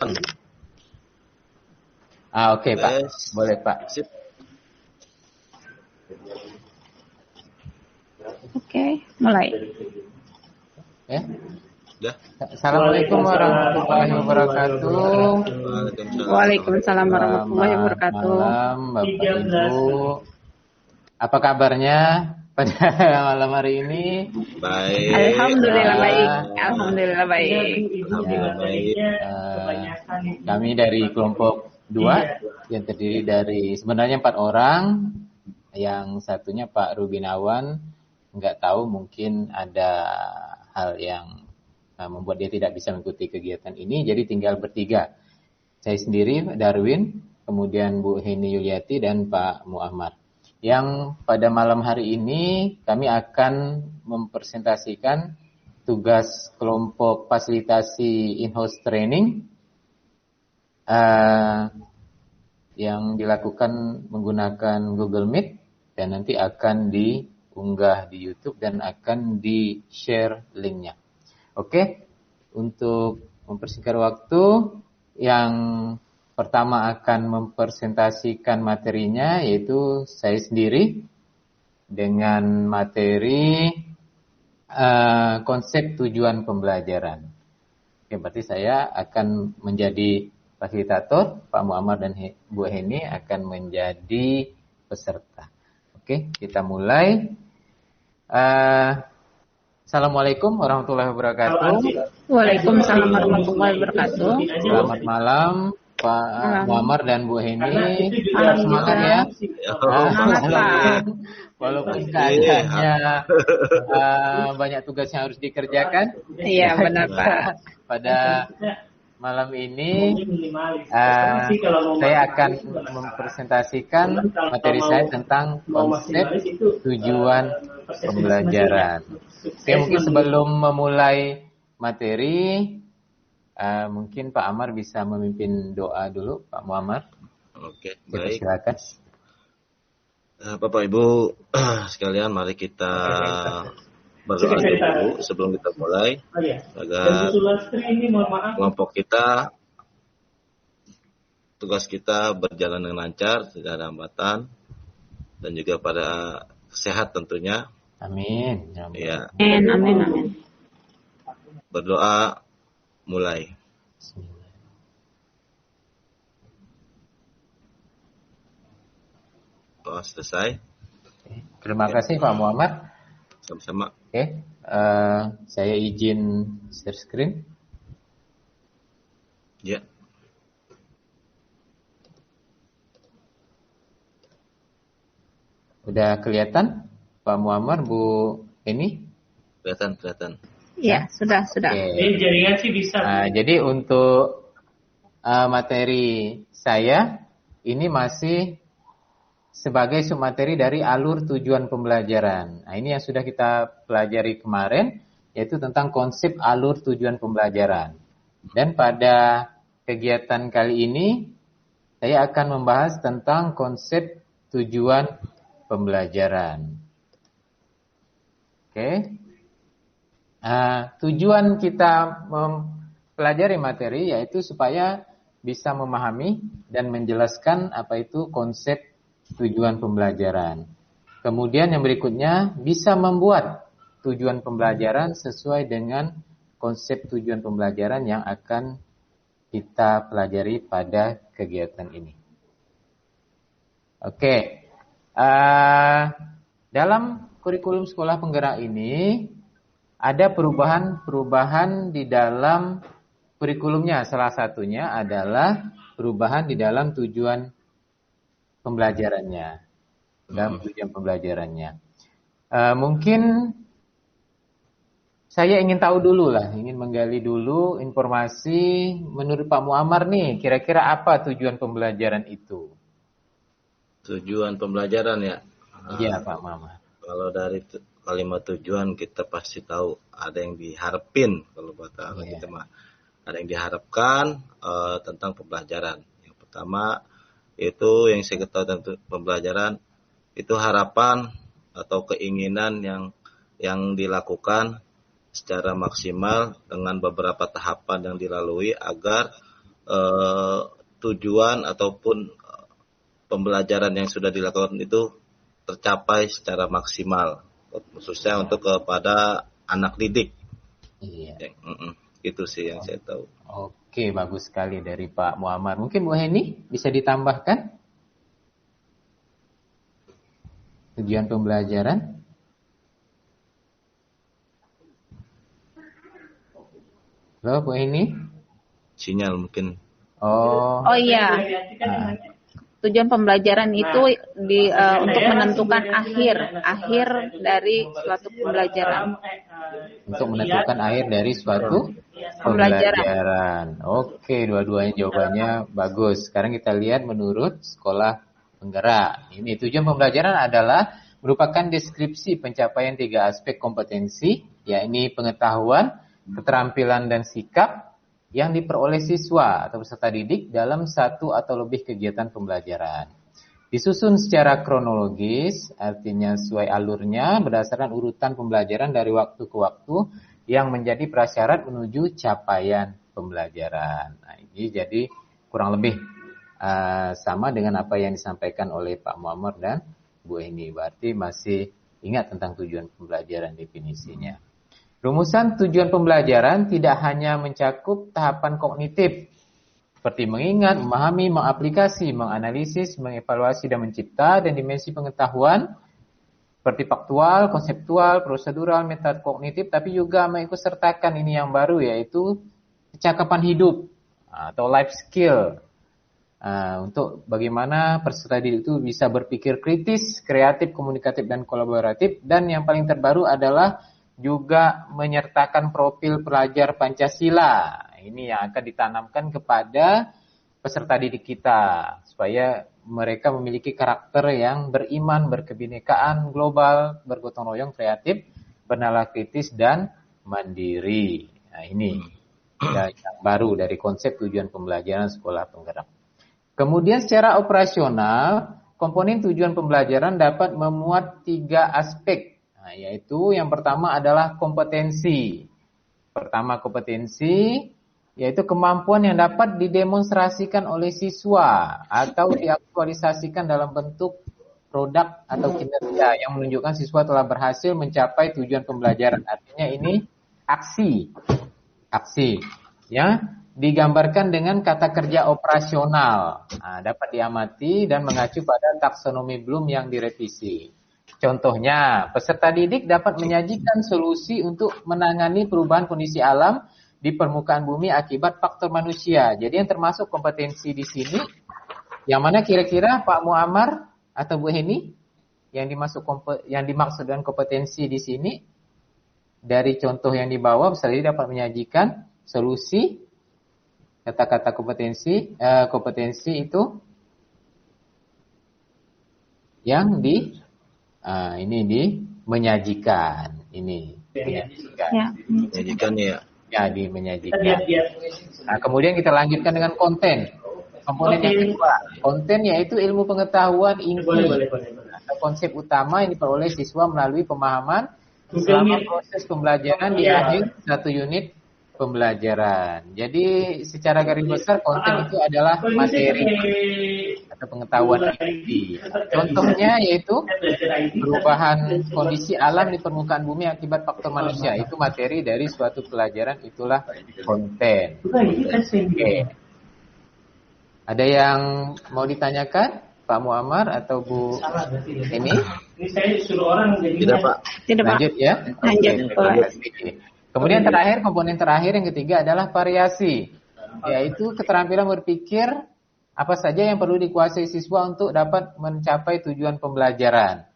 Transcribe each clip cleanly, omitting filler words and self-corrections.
Oke, Pak. Boleh, Pak. Sip. Oke, mulai. Ya. Udah. Assalamualaikum warahmatullahi wabarakatuh. Waalaikumsalam warahmatullahi Selamat wabarakatuh. malam, Bapak Ibu. Apa kabarnya pada malam hari ini? Baik. Alhamdulillah baik. Alhamdulillah baik. Alhamdulillah baik. Kami dari kelompok 2 yang terdiri dari sebenarnya 4 orang. Yang satunya Pak Rubinawan, nggak tahu mungkin ada hal yang membuat dia tidak bisa mengikuti kegiatan ini, jadi tinggal bertiga. Saya sendiri, Darwin, kemudian Bu Heni Yuliati, dan Pak Muammar. Yang pada malam hari ini kami akan mempresentasikan tugas kelompok fasilitasi in-house training yang dilakukan menggunakan Google Meet dan nanti akan diunggah di YouTube dan akan di-share linknya. Oke, untuk mempersingkat waktu, yang pertama akan mempresentasikan materinya yaitu saya sendiri dengan materi konsep tujuan pembelajaran. Oke, berarti saya akan menjadi fasilitator, Pak Muammar dan Bu Heni akan menjadi peserta. Oke, kita mulai. Assalamualaikum warahmatullahi wabarakatuh. Waalaikumsalam warahmatullahi wabarakatuh. Selamat malam Pak Muammar dan Bu Heni. Semangat ya. Walaupun keadaannya banyak tugas yang harus dikerjakan. Iya benar Pak. Pada malam ini saya akan mempresentasikan materi saya tentang konsep tujuan pembelajaran. Oke, mungkin sebelum memulai materi, mungkin Pak Ammar bisa memimpin doa dulu, Pak Muammar. Oke, baik. Silakan. Bapak Ibu sekalian, mari kita berdoa dulu sebelum kita mulai agar kelompok kita, tugas kita berjalan dengan lancar, tidak ada hambatan dan juga pada sehat tentunya. Amin. Ya. Amin. Berdoa mulai. Doa selesai. Terima kasih Pak Muammar. Sama-sama. Oke, saya izin share screen. Ya. Udah kelihatan Pak Muammar, Bu Heni? Kelihatan. Ya, sudah. Oke. Jaringan sih bisa. Jadi untuk materi saya ini masih sebagai submateri dari alur tujuan pembelajaran. Nah, ini yang sudah kita pelajari kemarin, yaitu tentang konsep alur tujuan pembelajaran. Dan pada kegiatan kali ini, saya akan membahas tentang konsep tujuan pembelajaran. Oke. Tujuan kita mempelajari materi yaitu supaya bisa memahami dan menjelaskan apa itu konsep tujuan pembelajaran. Kemudian yang berikutnya bisa membuat tujuan pembelajaran sesuai dengan konsep tujuan pembelajaran yang akan kita pelajari pada kegiatan ini. Oke. Dalam kurikulum sekolah penggerak ini ada perubahan di dalam kurikulumnya. Salah satunya adalah perubahan di dalam tujuan pembelajarannya. Mungkin saya ingin tahu dulu lah, ingin menggali dulu informasi menurut Pak Muammar nih, kira-kira apa tujuan pembelajaran itu? Tujuan pembelajaran ya? Iya Pak Muammar. Kalau dari kalimat tujuan kita pasti tahu ada yang diharapin, kalau bahasa kita mah ada yang diharapkan tentang pembelajaran. Yang pertama itu yang saya ketahui tentang pembelajaran itu harapan atau keinginan yang dilakukan secara maksimal dengan beberapa tahapan yang dilalui agar tujuan ataupun pembelajaran yang sudah dilakukan itu tercapai secara maksimal, khususnya untuk kepada anak didik. Iya. Itu sih yang saya tahu. Oke, bagus sekali dari Pak Muhammad. Mungkin Bu Heni bisa ditambahkan tujuan pembelajaran? Halo Bu Heni? Sinyal mungkin. Oh iya. Tujuan pembelajaran itu untuk menentukan akhir dari suatu pembelajaran. Untuk menentukan akhir dari suatu pembelajaran. Oke, dua-duanya jawabannya bagus. Sekarang kita lihat menurut sekolah penggerak. Ini tujuan pembelajaran adalah merupakan deskripsi pencapaian 3 aspek kompetensi, yakni pengetahuan, keterampilan, dan sikap yang diperoleh siswa atau peserta didik dalam satu atau lebih kegiatan pembelajaran. Disusun secara kronologis, artinya sesuai alurnya berdasarkan urutan pembelajaran dari waktu ke waktu yang menjadi prasyarat menuju capaian pembelajaran. Nah, ini jadi kurang lebih sama dengan apa yang disampaikan oleh Pak Muhammad dan Bu Eni. Berarti masih ingat tentang tujuan pembelajaran definisinya. Rumusan tujuan pembelajaran tidak hanya mencakup tahapan kognitif seperti mengingat, memahami, mengaplikasi, menganalisis, mengevaluasi, dan mencipta, dan dimensi pengetahuan seperti faktual, konseptual, prosedural, metakognitif, tapi juga mengikutsertakan ini yang baru, yaitu kecakapan hidup atau life skill. Untuk bagaimana peserta didik itu bisa berpikir kritis, kreatif, komunikatif, dan kolaboratif. Dan yang paling terbaru adalah juga menyertakan profil pelajar Pancasila. Ini yang akan ditanamkan kepada peserta didik kita supaya mereka memiliki karakter yang beriman, berkebinekaan, global, bergotong royong, kreatif, bernalar kritis, dan mandiri. Nah, ini yang baru dari konsep tujuan pembelajaran sekolah penggerak. Kemudian secara operasional, komponen tujuan pembelajaran dapat memuat 3 aspek. Nah, yaitu yang pertama adalah kompetensi. Pertama kompetensi, yaitu kemampuan yang dapat didemonstrasikan oleh siswa atau diaktualisasikan dalam bentuk produk atau kinerja yang menunjukkan siswa telah berhasil mencapai tujuan pembelajaran. Artinya ini aksi, ya, digambarkan dengan kata kerja operasional. Nah, dapat diamati dan mengacu pada taksonomi Bloom yang direvisi. Contohnya, peserta didik dapat menyajikan solusi untuk menangani perubahan kondisi alam di permukaan bumi akibat faktor manusia. Jadi yang termasuk kompetensi di sini, yang mana kira-kira Pak Muammar atau Bu Heni yang dimaksud dengan kompetensi di sini dari contoh yang di bawah, peserta didik dapat menyajikan solusi. Kata-kata kompetensi itu yang menyajikan. Menyajikan ya. Ya, menyajikan. Nah, kemudian kita lanjutkan dengan konten. Komponen yang kedua, konten yaitu ilmu pengetahuan inti atau konsep utama yang diperoleh siswa melalui pemahaman selama proses pembelajaran di akhir satu unit pembelajaran. Jadi secara garis besar konten itu adalah materi atau pengetahuan inti. Contohnya yaitu perubahan kondisi alam di permukaan bumi akibat faktor manusia. Itu materi dari suatu pelajaran, itulah konten. Oke. Ada yang mau ditanyakan Pak Muammar atau Bu ini? Ini saya disuruh orang jadi Tidak, Pak. Tidak, Pak. Lanjut ya. Lanjut, Kemudian komponen terakhir yang ketiga adalah variasi, yaitu keterampilan berpikir apa saja yang perlu dikuasai siswa untuk dapat mencapai tujuan pembelajaran.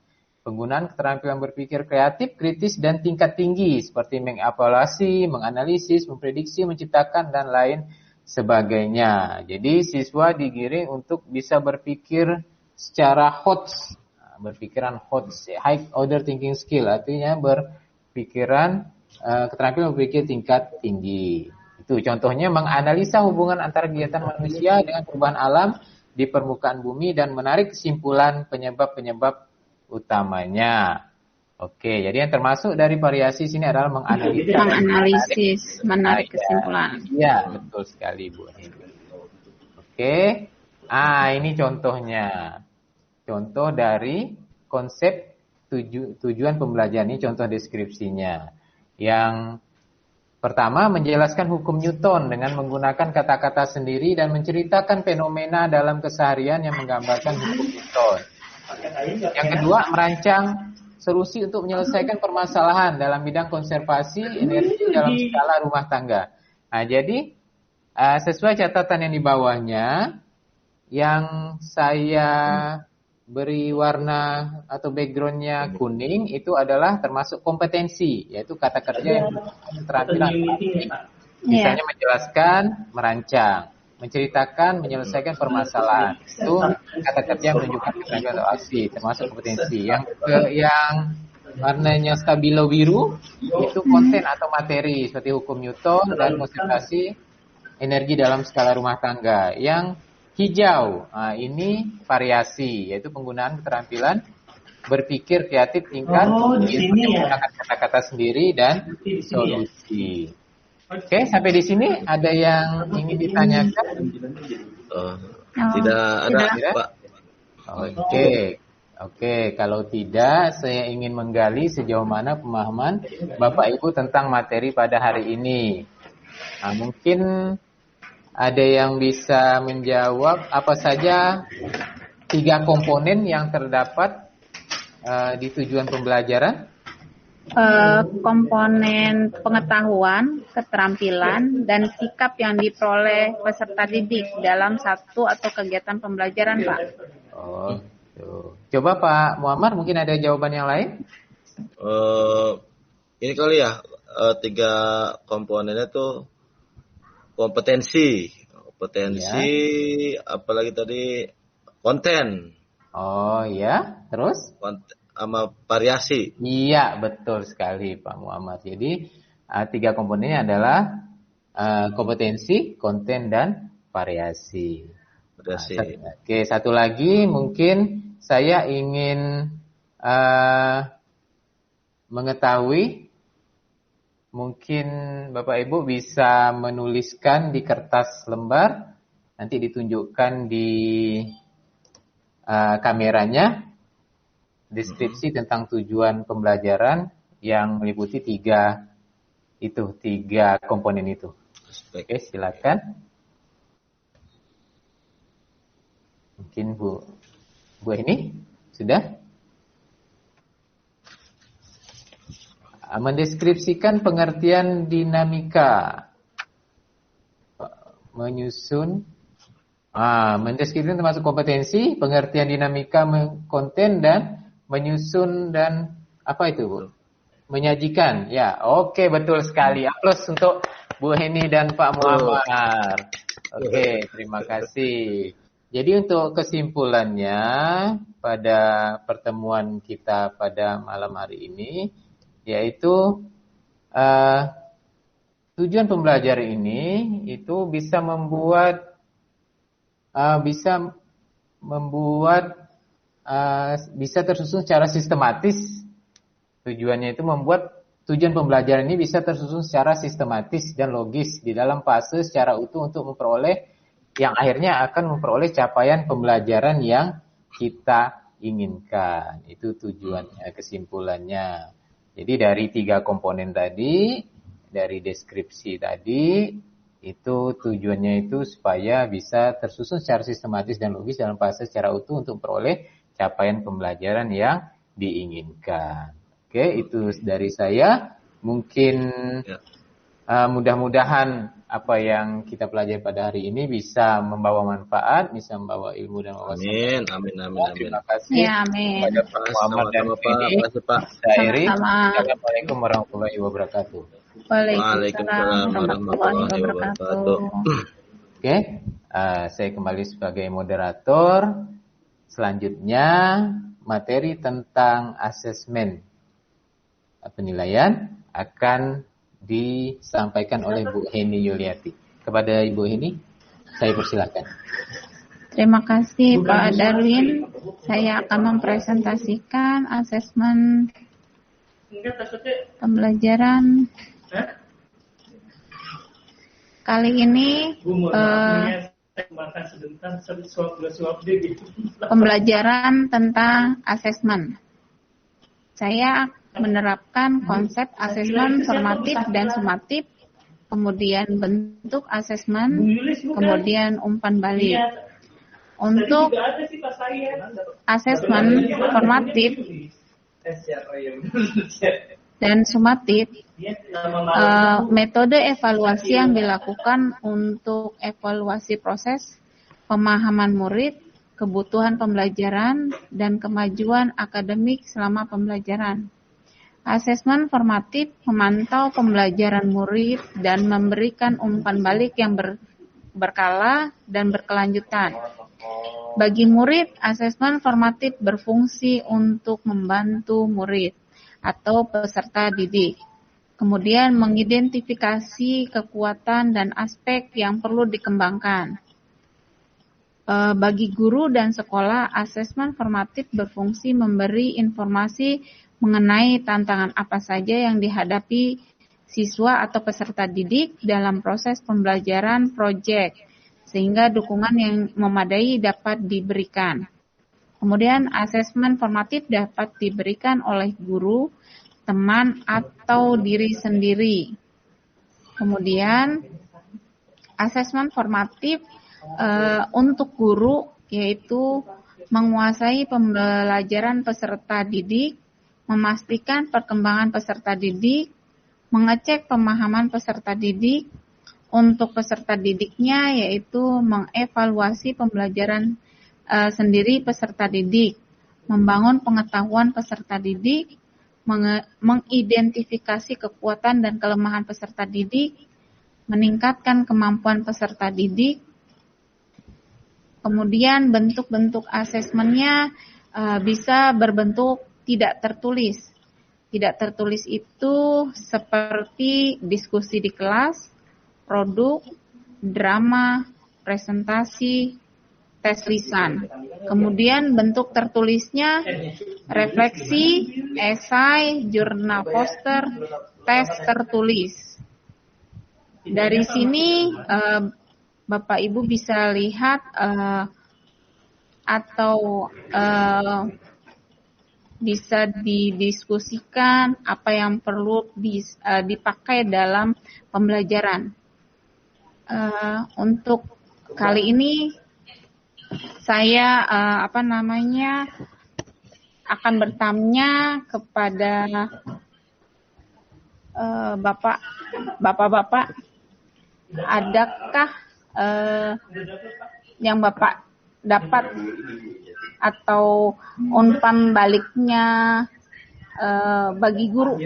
Penggunaan keterampilan berpikir kreatif, kritis, dan tingkat tinggi seperti mengevaluasi, menganalisis, memprediksi, menciptakan, dan lain sebagainya. Jadi siswa digiring untuk bisa berpikir secara HOTS, berpikiran HOTS, high order thinking skill, artinya berpikiran keterampilan berpikir tingkat tinggi. Itu contohnya menganalisa hubungan antara kegiatan manusia dengan perubahan alam di permukaan bumi dan menarik kesimpulan penyebab-penyebab utamanya. Oke, jadi yang termasuk dari variasi sini adalah menganalisis, menarik kesimpulan. Iya, betul sekali Bu. Oke. Ini contohnya. Contoh dari konsep tujuan pembelajaran, ini contoh deskripsinya. Yang pertama, menjelaskan hukum Newton dengan menggunakan kata-kata sendiri dan menceritakan fenomena dalam keseharian yang menggambarkan hukum Newton. Yang kedua, merancang solusi untuk menyelesaikan permasalahan dalam bidang konservasi energi dalam skala rumah tangga. Jadi sesuai catatan yang di bawahnya, yang saya beri warna atau backgroundnya kuning itu adalah termasuk kompetensi, yaitu kata kerja yang keterampilan. Misalnya menjelaskan, merancang, menceritakan, menyelesaikan permasalahan. Itu kata kerja yang menunjukkan keterampilan atau aksi, termasuk kompetensi. Yang warnanya stabilo biru itu konten atau materi seperti hukum Newton dan konsentrasi energi dalam skala rumah tangga. Yang hijau, ini variasi, yaitu penggunaan keterampilan berpikir kreatif tingkat menggunakan kata-kata sendiri dan solusi. Oke, sampai di sini ada yang ingin ditanyakan? Tidak ada, Pak. Oke, kalau tidak, saya ingin menggali sejauh mana pemahaman Bapak Ibu tentang materi pada hari ini. Mungkin ada yang bisa menjawab apa saja 3 komponen yang terdapat di tujuan pembelajaran? Komponen pengetahuan, keterampilan, dan sikap yang diperoleh peserta didik dalam satu atau kegiatan pembelajaran, Pak. Coba Pak Muhammad, mungkin ada jawaban yang lain? Ini kali ya, 3 komponennya tuh kompetensi, apalagi tadi konten. Terus? Sama variasi. Iya, betul sekali Pak Muhammad. Jadi 3 komponennya adalah kompetensi, konten, dan variasi. Oke, satu lagi mungkin saya ingin mengetahui, mungkin Bapak Ibu bisa menuliskan di kertas lembar, nanti ditunjukkan di kameranya, deskripsi tentang tujuan pembelajaran yang meliputi 3 komponen itu. Oke, silakan. Mungkin Bu ini sudah mendeskripsikan pengertian dinamika, mendeskripsikan termasuk kompetensi, pengertian dinamika, konten, dan menyusun, dan apa itu Bu? Menyajikan. Ya, oke, betul sekali. Aplaus untuk Bu Heni dan Pak Muhammad. Oke, terima kasih. Jadi untuk kesimpulannya pada pertemuan kita pada malam hari ini, yaitu tujuan pembelajaran ini itu bisa tersusun secara sistematis. Tujuannya itu membuat tujuan pembelajaran ini bisa tersusun secara sistematis dan logis di dalam fase secara utuh untuk memperoleh yang akhirnya akan memperoleh capaian pembelajaran yang kita inginkan. Itu tujuannya, kesimpulannya. Jadi dari 3 komponen tadi, dari deskripsi tadi, itu tujuannya itu supaya bisa tersusun secara sistematis dan logis dalam fase secara utuh untuk memperoleh capaian pembelajaran yang diinginkan. Oke, itu dari saya. Mungkin mudah-mudahan apa yang kita pelajari pada hari ini bisa membawa manfaat, bisa membawa ilmu dan wawasan. Amin. Terima kasih. Amin. Kepada Pak Muhammad dan Feni. Assalamualaikum warahmatullahi wabarakatuh. Waalaikumsalam warahmatullahi wabarakatuh. Oke, saya kembali sebagai moderator. Selanjutnya materi tentang asesmen penilaian akan disampaikan oleh Bu Heni Yuliati. Kepada Ibu Heni, saya persilakan. Terima kasih Pak Darwin. Saya akan mempresentasikan asesmen pembelajaran. Kali ini makan sebentar, suap deh gitu. Pembelajaran tentang asesmen. Saya menerapkan konsep asesmen formatif dan sumatif, kemudian bentuk asesmen, kemudian umpan balik. Untuk asesmen formatif dan sumatif, metode evaluasi yang dilakukan untuk evaluasi proses pemahaman murid, kebutuhan pembelajaran, dan kemajuan akademik selama pembelajaran. Asesmen formatif memantau pembelajaran murid dan memberikan umpan balik yang berkala dan berkelanjutan. Bagi murid, asesmen formatif berfungsi untuk membantu murid atau peserta didik, kemudian mengidentifikasi kekuatan dan aspek yang perlu dikembangkan. Bagi guru dan sekolah, asesmen formatif berfungsi memberi informasi mengenai tantangan apa saja yang dihadapi siswa atau peserta didik dalam proses pembelajaran proyek, sehingga dukungan yang memadai dapat diberikan. Kemudian asesmen formatif dapat diberikan oleh guru, teman, atau diri sendiri. Kemudian asesmen formatif untuk guru yaitu menguasai pembelajaran peserta didik, memastikan perkembangan peserta didik, mengecek pemahaman peserta didik. Untuk peserta didiknya yaitu mengevaluasi pembelajaran sendiri peserta didik, membangun pengetahuan peserta didik, mengidentifikasi kekuatan dan kelemahan peserta didik, meningkatkan kemampuan peserta didik. Kemudian bentuk-bentuk asesmennya bisa berbentuk tidak tertulis. Tidak tertulis itu seperti diskusi di kelas, produk, drama, presentasi, tes lisan. Kemudian bentuk tertulisnya refleksi, esai, jurnal poster, tes tertulis. Dari sini Bapak Ibu bisa lihat atau bisa didiskusikan apa yang perlu dipakai dalam pembelajaran. Untuk kali ini saya akan bertanya kepada bapak-bapak, adakah yang Bapak dapat atau umpan baliknya bagi guru?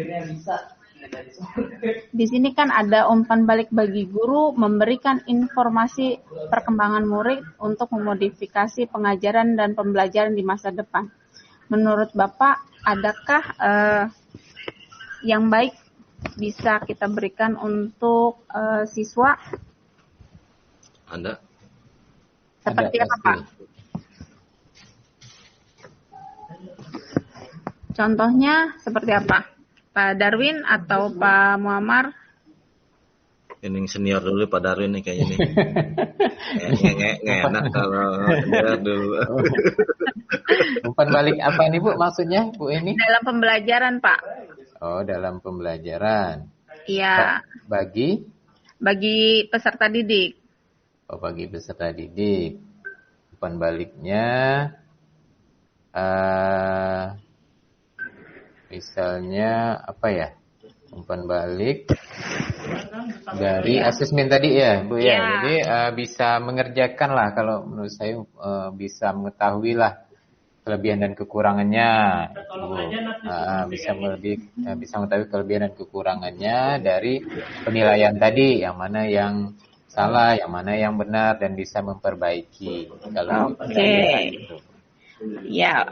Di sini kan ada umpan balik bagi guru memberikan informasi perkembangan murid untuk memodifikasi pengajaran dan pembelajaran di masa depan. Menurut Bapak, adakah yang baik bisa kita berikan untuk siswa? Ada. Seperti apa, Pak? Contohnya seperti apa? Pak Darwin atau Pak Muammar? Ini senior dulu Pak Darwin nih kayaknya nih. Nggak enak kalau senior dulu. Umpan balik apa nih Bu maksudnya Bu ini? Dalam pembelajaran Pak. Oh, dalam pembelajaran. Iya. Bagi peserta didik. Oh, bagi peserta didik. Umpan baliknya misalnya apa ya? Umpan balik dari asesmen tadi ya, Bu ya. Jadi bisa mengerjakan lah kalau menurut saya bisa mengetahui lah kelebihan dan kekurangannya. Bu. Bisa mengetahui kelebihan dan kekurangannya dari penilaian tadi, yang mana yang salah, yang mana yang benar, dan bisa memperbaiki. Kalau gitu. Ya,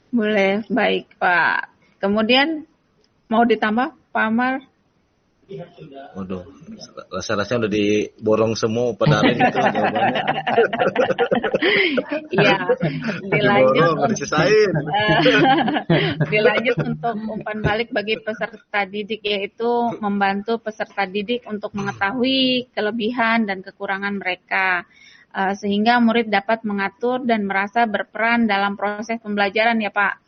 boleh, baik Pak. Kemudian mau ditambah Pak Amar? Waduh, rasa-rasanya udah diborong semua pada hari itu jawabannya. Iya, dilanjut untuk umpan balik bagi peserta didik, yaitu membantu peserta didik untuk mengetahui kelebihan dan kekurangan mereka. sehingga murid dapat mengatur dan merasa berperan dalam proses pembelajaran ya Pak.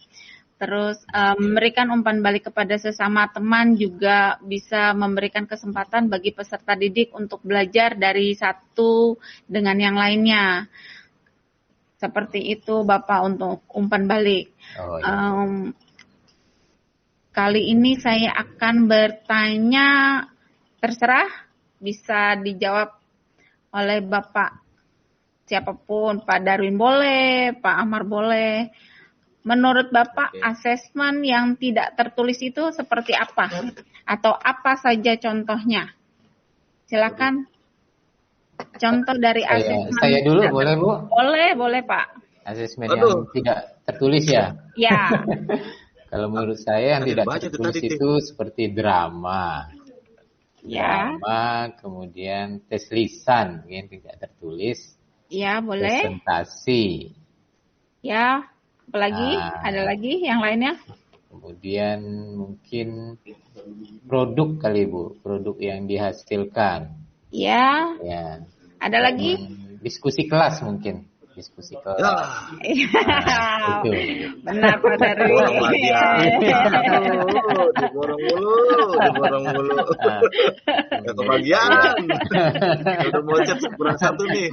Terus memberikan umpan balik kepada sesama teman juga bisa memberikan kesempatan bagi peserta didik untuk belajar dari satu dengan yang lainnya. Seperti itu Bapak untuk umpan balik. Oh, iya. Kali ini saya akan bertanya, terserah bisa dijawab oleh Bapak siapapun, Pak Darwin boleh, Pak Amar boleh. Menurut Bapak, asesmen yang tidak tertulis itu seperti apa? Atau apa saja contohnya? Silakan. Contoh dari asesmen. Saya dulu boleh Bu? Boleh Pak. Asesmen yang tidak tertulis ya? Ya. Kalau menurut saya yang tidak tertulis itu seperti drama. Ya. Drama, kemudian tes lisan yang tidak tertulis. Ya, boleh. Presentasi. Ya, apalagi? Ada lagi yang lainnya? Kemudian mungkin produk kali Bu, produk yang dihasilkan. Ya. Ya. Ada lagi? Diskusi kelas mungkin. Diskusi kelas. Itu. Benar Pak Darwin. Diborong mulu. Gak kebagian. Udah mau chat kurang satu nih.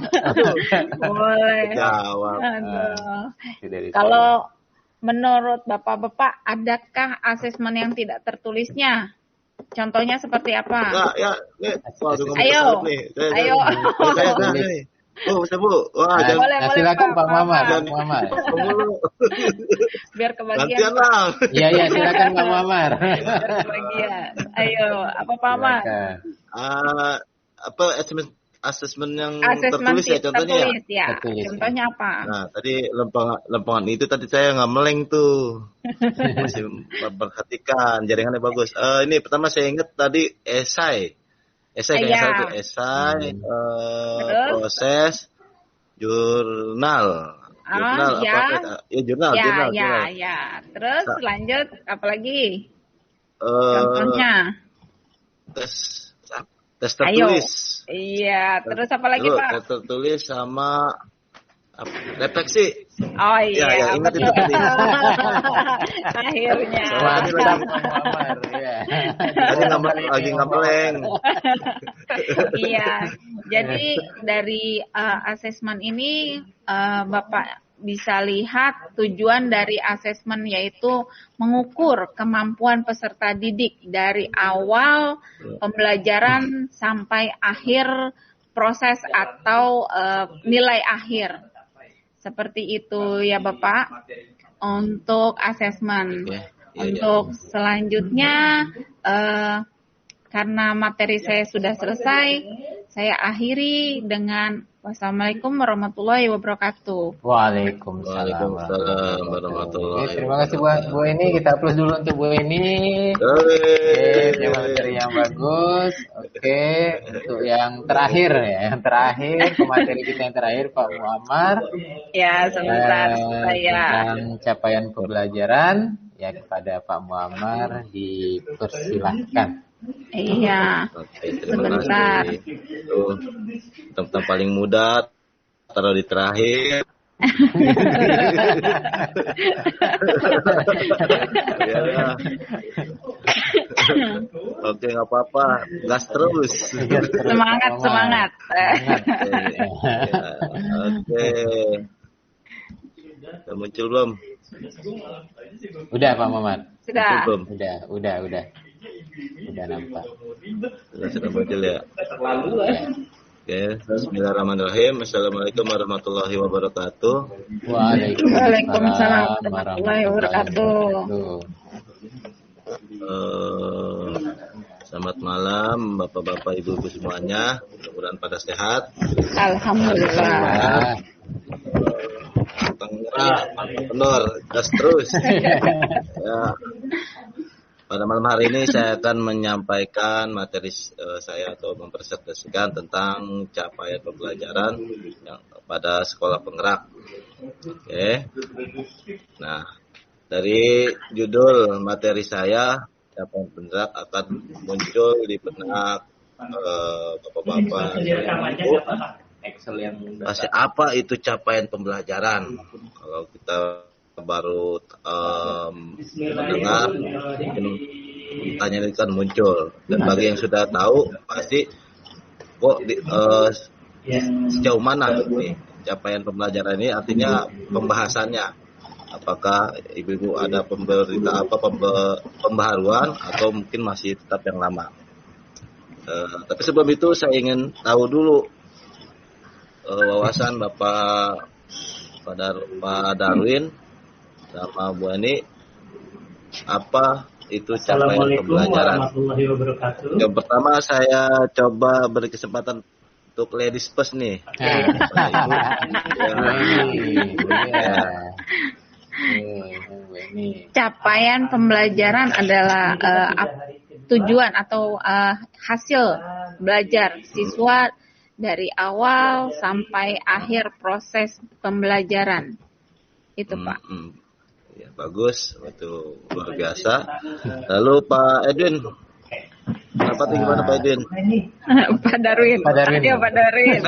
Boleh. Jawab. Kalau menurut Bapak-bapak, adakah asesmen yang tidak tertulisnya? Contohnya seperti apa? Ayo. Oh, bisa Bu. Wah, boleh, silakan Pak Muhammad. Biar kebagian. Gantian lah. Iya, silakan Pak Muhammad. Biar kebagian. Ayo, apa Pak Muhammad? Apa asesmen yang tertulis ya contohnya ya? Tertulis, contohnya apa? Nah, tadi lempengan itu tadi saya nggak meleng tuh. Masih memperhatikan jaringannya bagus. Ini pertama saya ingat tadi esai kayaknya esai, proses, jurnal. Jurnal. Terus lanjut apalagi? Contohnya? Tes tertulis. Iya, terus apa lagi Pak? Tes tertulis sama refleksi. Oh iya. Ya, ingat itu tadi. Akhirnya. Lagi ngameleng. Iya. Jadi dari asesmen ini Bapak bisa lihat tujuan dari asesmen yaitu mengukur kemampuan peserta didik dari awal pembelajaran sampai akhir proses atau nilai akhir. Seperti itu ya Bapak untuk asesmen. Untuk selanjutnya karena materi saya sudah selesai, saya akhiri dengan wassalamualaikum warahmatullahi wabarakatuh. Waalaikumsalam warahmatullahi wabarakatuh. Terima kasih buat Bu Eni. Kita plus dulu untuk Bu Eni. Terima materi yang bagus. Untuk yang terakhir materi kita yang terakhir Pak Muhammad. Ya, sebentar saya. Tentang capaian pembelajaran ya kepada Pak Muhammad dipersilahkan. Iya. Sebentar. Tentang paling muda taruh di terakhir. Ya. Oke, nggak apa-apa, gas terus. Semangat. Oke. Udah muncul belum? Udah Pak Muhammad. Sudah. Udah nampak. Sudah muncul ya. Oke, bismillahirrahmanirrahim. Assalamualaikum warahmatullahi wabarakatuh. Waalaikumsalam warahmatullahi wabarakatuh. Selamat malam Bapak-bapak, Ibu-ibu semuanya. Mudah-mudahan pada sehat. Alhamdulillah. Benar, gas terus. Ya. Pada malam hari ini saya akan menyampaikan materi saya atau mempresentasikan tentang capaian pembelajaran yang pada sekolah penggerak. Oke. Nah, dari judul materi saya, capaian penggerak akan muncul di benak bapak-bapak, ibu, Excel yang pasti apa itu capaian pembelajaran. Kalau kita baru mendengar, pertanyaan itu kan muncul. Dan bagi yang sudah tahu, pasti kok sejauh mana nih capaian pembelajaran ini, artinya pembahasannya. Apakah ibu-ibu ada pembaharuan atau mungkin masih tetap yang lama. Tapi sebelum itu saya ingin tahu dulu wawasan Pak Darwin sama Bu Ani, apa itu capaian pembelajaran. Warahmatullahi wabarakatuh. Yang pertama saya coba beri kesempatan untuk ladies first nih. Capaian pembelajaran adalah tujuan atau hasil belajar siswa dari awal sampai akhir proses pembelajaran. Itu Pak. Ya, bagus, itu luar biasa. Lalu Pak Edwin, dapatnya gimana Pak Edwin? Pak Darwin. Ya Pak Darwin.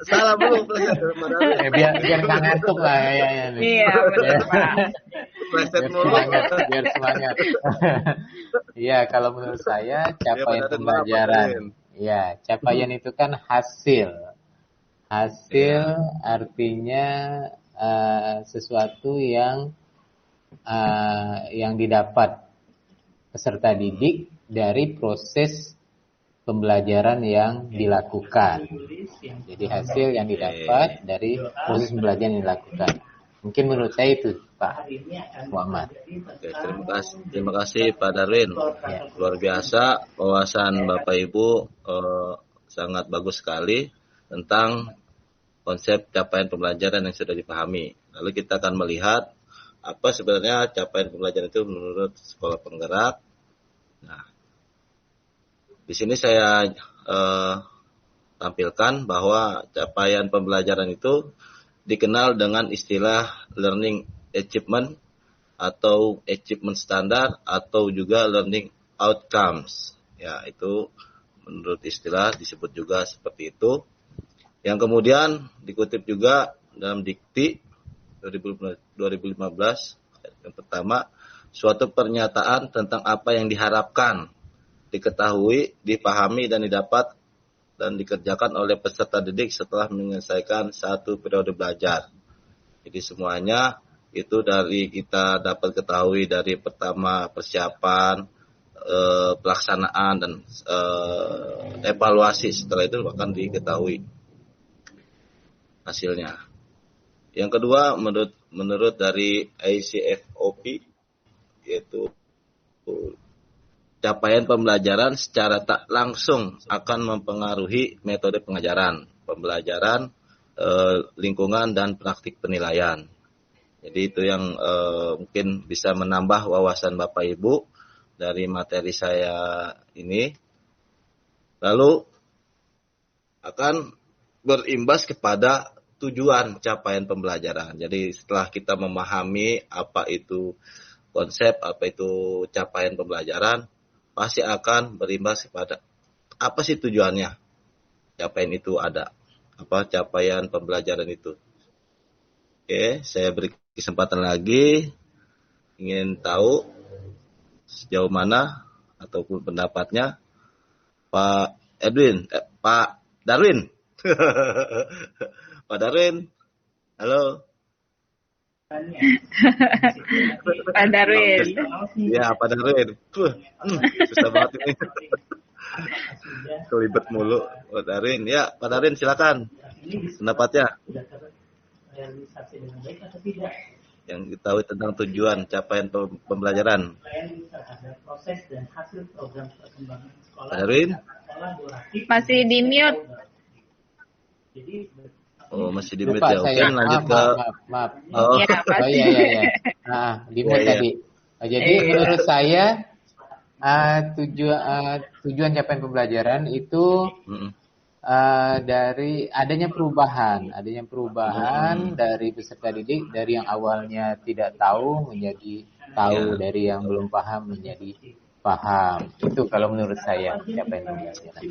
Salah belum Pak Darwin. Biar nggak ngantuk lah kayaknya nih. Iya betul Pak. Biar semangat. Iya, kalau menurut saya capaian pembelajaran. Ya, capaian itu kan hasil. Hasil artinya sesuatu yang didapat peserta didik dari proses pembelajaran yang dilakukan. Jadi hasil yang didapat dari proses pembelajaran yang dilakukan. Mungkin menurut saya itu Pak Muhammad. Oke, terima kasih Pak Darwin. Ya. Luar biasa wawasan Bapak Ibu, sangat bagus sekali tentang konsep capaian pembelajaran yang sudah dipahami. Lalu kita akan melihat apa sebenarnya capaian pembelajaran itu menurut sekolah penggerak. Nah, di sini saya tampilkan bahwa capaian pembelajaran itu dikenal dengan istilah learning achievement atau achievement standar atau juga learning outcomes. Ya, itu menurut istilah disebut juga seperti itu. Yang kemudian dikutip juga dalam Dikti 2015 yang pertama, suatu pernyataan tentang apa yang diharapkan, diketahui, dipahami dan didapat dan dikerjakan oleh peserta didik setelah menyelesaikan satu periode belajar. Jadi semuanya itu dari kita dapat ketahui dari pertama persiapan, pelaksanaan dan evaluasi, setelah itu bahkan diketahui hasilnya. Yang kedua, menurut dari ICFOP, yaitu capaian pembelajaran secara tak langsung akan mempengaruhi metode pengajaran, pembelajaran, lingkungan dan praktik penilaian. Jadi itu yang mungkin bisa menambah wawasan Bapak Ibu dari materi saya ini. Lalu akan berimbas kepada tujuan capaian pembelajaran. Jadi setelah kita memahami apa itu konsep, apa itu capaian pembelajaran, pasti akan berimbas kepada apa sih tujuannya capaian itu ada. Apa capaian pembelajaran itu. Oke, saya beri kesempatan lagi. Ingin tahu sejauh mana ataupun pendapatnya Pak Edwin, Pak Darwin. Pak Darwin, halo. Pak Darwin. Ya, Pak Darwin. Susah banget ini. Kelibet mulu. Pak Darwin, ya, Pak Darwin silakan. Pendapatnya. Yang diketahui tentang tujuan capaian pembelajaran. Pak Darwin? Masih di mute. Oh, masih di mute ya. Oke, lanjut ke maaf. Oh, Ya, pasti. Iya. Nah, di mute tadi. Jadi menurut saya tujuan capaian pembelajaran itu dari adanya perubahan dari peserta didik, dari yang awalnya tidak tahu menjadi tahu, dari yang belum paham menjadi paham. Itu kalau menurut saya capaian pembelajaran.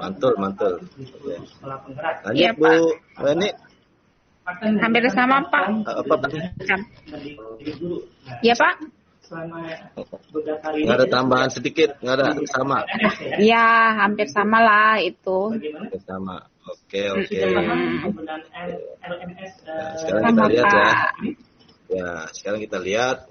Mantul. Lanjut Iya, Bu Weni. Hampir sama Pak. Apa Pak? Iya Pak. Nggak ada tambahan sedikit, nggak ada, sama. Ya, hampir sama lah itu. Sama. Oke. Nah, sekarang Sama kita lihat ya. Pak. Ya, sekarang kita lihat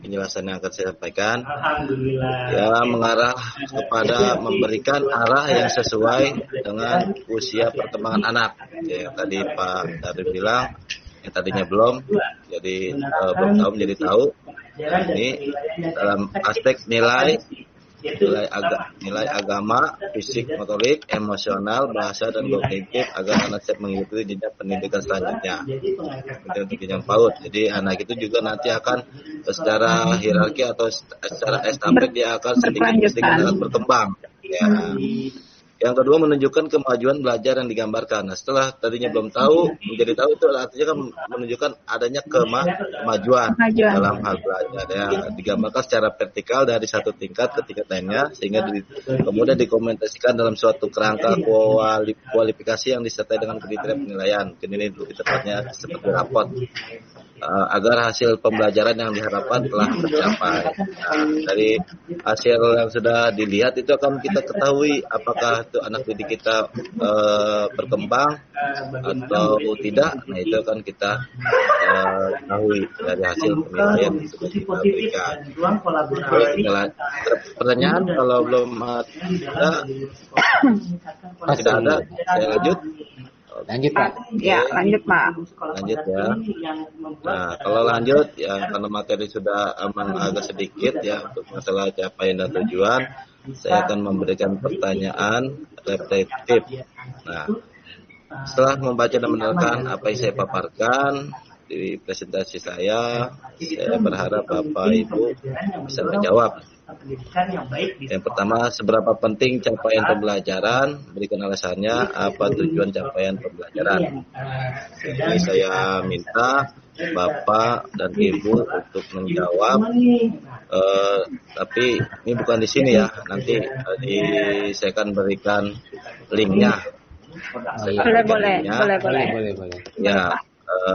penjelasan yang akan saya sampaikan. Alhamdulillah. Ya, mengarah kepada memberikan arah yang sesuai dengan usia perkembangan anak. Ya, tadi Pak Darwin bilang, yang tadinya belum, jadi belum tahu menjadi tahu. Ini dalam aspek nilai agama, fisik, motorik, emosional, bahasa dan kognitif agar anak siap mengikuti jenjang pendidikan selanjutnya. Itu untuk jenjang PAUD. Jadi anak itu juga nanti akan secara hierarki atau secara estafet dia akan sedikit akan berkembang. Ya. Yang kedua menunjukkan kemajuan belajar yang digambarkan. Nah, setelah tadinya belum tahu menjadi tahu, itu artinya kan menunjukkan adanya kemajuan dalam hal belajar. Ya, digambarkan secara vertikal dari satu tingkat ke tingkat lainnya sehingga kemudian dikomunikasikan dalam suatu kerangka kualifikasi yang disertai dengan kriteria penilaian. Ini lebih tepatnya seperti rapot. Agar hasil pembelajaran yang diharapkan telah tercapai. Dari hasil yang sudah dilihat itu akan kita ketahui apakah itu anak didik kita berkembang atau tidak. Nah, itu akan kita ketahui dari hasil penilaian yang sudah kita berikan. Pertanyaan kalau belum ada, tidak ada, saya lanjut. Lanjut Pak. Ya, lanjut Pak. Lanjut ya. Nah, kalau lanjut ya karena materi sudah agak sedikit ya untuk masalah capaian dan tujuan, saya akan memberikan pertanyaan repetitif. Nah, setelah membaca dan menerangkan apa yang saya paparkan di presentasi saya berharap Bapak Ibu bisa menjawab. Yang pertama, seberapa penting capaian pembelajaran? Berikan alasannya, apa tujuan capaian pembelajaran? Jadi saya minta Bapak dan Ibu untuk menjawab, tapi ini bukan di sini ya, nanti saya akan berikan linknya. Boleh. Ya,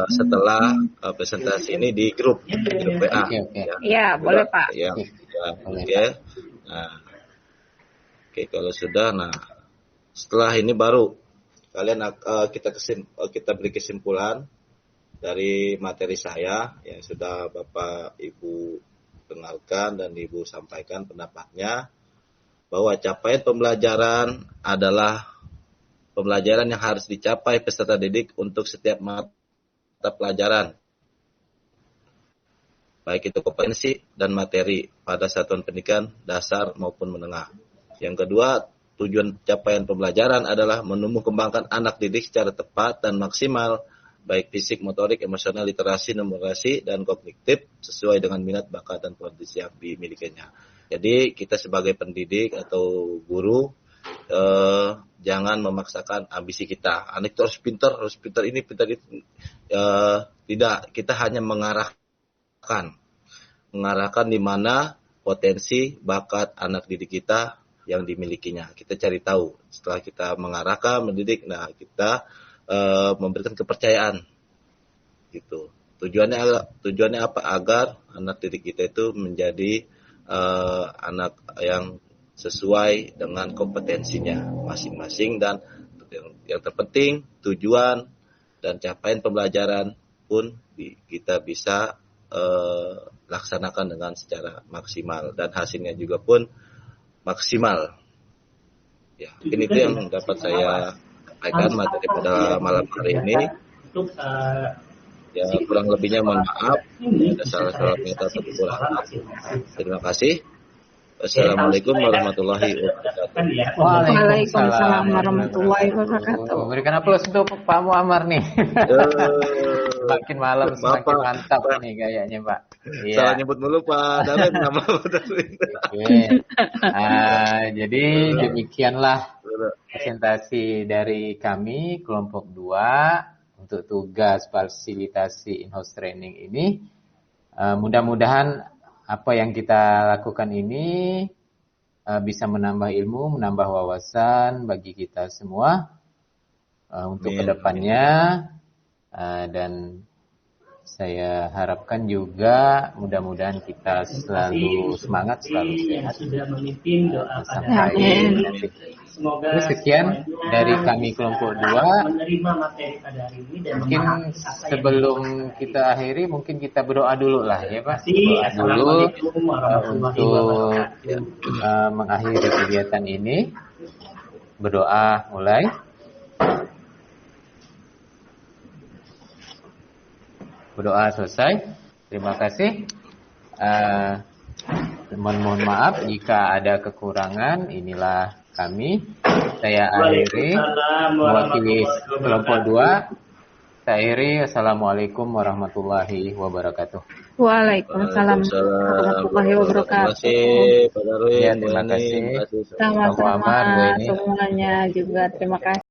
setelah presentasi ini di grup WA. Ya, boleh Pak. Oke. Nah, kalau sudah, nah setelah ini baru kalian kita beri kesimpulan dari materi saya yang sudah Bapak Ibu dengarkan dan Ibu sampaikan pendapatnya, bahwa capaian pembelajaran adalah pembelajaran yang harus dicapai peserta didik untuk setiap mata pelajaran, baik itu kompetensi dan materi pada satuan pendidikan dasar maupun menengah. Yang kedua, tujuan capaian pembelajaran adalah menumbuh kembangkan anak didik secara tepat dan maksimal, baik fisik, motorik, emosional, literasi, numerasi, dan kognitif sesuai dengan minat, bakat, dan potensi yang dimilikinya. Jadi kita sebagai pendidik atau guru jangan memaksakan ambisi kita. Anak itu harus pintar ini, pintar itu. Tidak, kita hanya mengarahkan di mana potensi bakat anak didik kita yang dimilikinya. Kita cari tahu. Setelah kita mengarahkan, mendidik, nah kita memberikan kepercayaan. Gitu. Tujuannya apa? Agar anak didik kita itu menjadi anak yang sesuai dengan kompetensinya masing-masing, dan yang terpenting tujuan dan capaian pembelajaran pun kita bisa laksanakan dengan secara maksimal dan hasilnya juga pun maksimal. Ya, mungkin itu yang dapat saya sampaikan materi pada malam hari ini. Ya, kurang lebihnya mohon maaf. Ada salah-salah kata atau kekurangan. Terima kasih. Assalamualaikum warahmatullahi wabarakatuh. Waalaikumsalam warahmatullahi wabarakatuh. Berikan aplaus untuk Pak Muammar nih. Semakin malam semakin mantap nih kayaknya Pak. Iya. Salah nyebut mulu Pak Darwin, nama Pak Darwin. Jadi demikianlah presentasi dari kami kelompok 2 untuk tugas fasilitasi in-house training ini. Mudah-mudahan apa yang kita lakukan ini bisa menambah ilmu, menambah wawasan bagi kita semua untuk kedepannya. Dan saya harapkan juga mudah-mudahan kita selalu semangat, selalu sehat. Sudah memimpin doa pada Sampai nanti. Semoga Sekian dari kami kelompok 2. menerima materi pada hari ini dan Mungkin sebelum kita akhiri, mungkin kita berdoa dulu lah ya Pak. Berdoa dulu untuk mengakhiri kegiatan ini. Berdoa mulai. Berdoa selesai. Terima kasih. Mohon maaf jika ada kekurangan. Inilah kami. Saya akhiri mewakili kelompok 2. Saya akhiri. Assalamualaikum warahmatullahi wabarakatuh. Waalaikumsalam warahmatullahi wabarakatuh. Terima kasih Pak Darwin. Ya, terima kasih. Sama-sama semuanya juga terima kasih.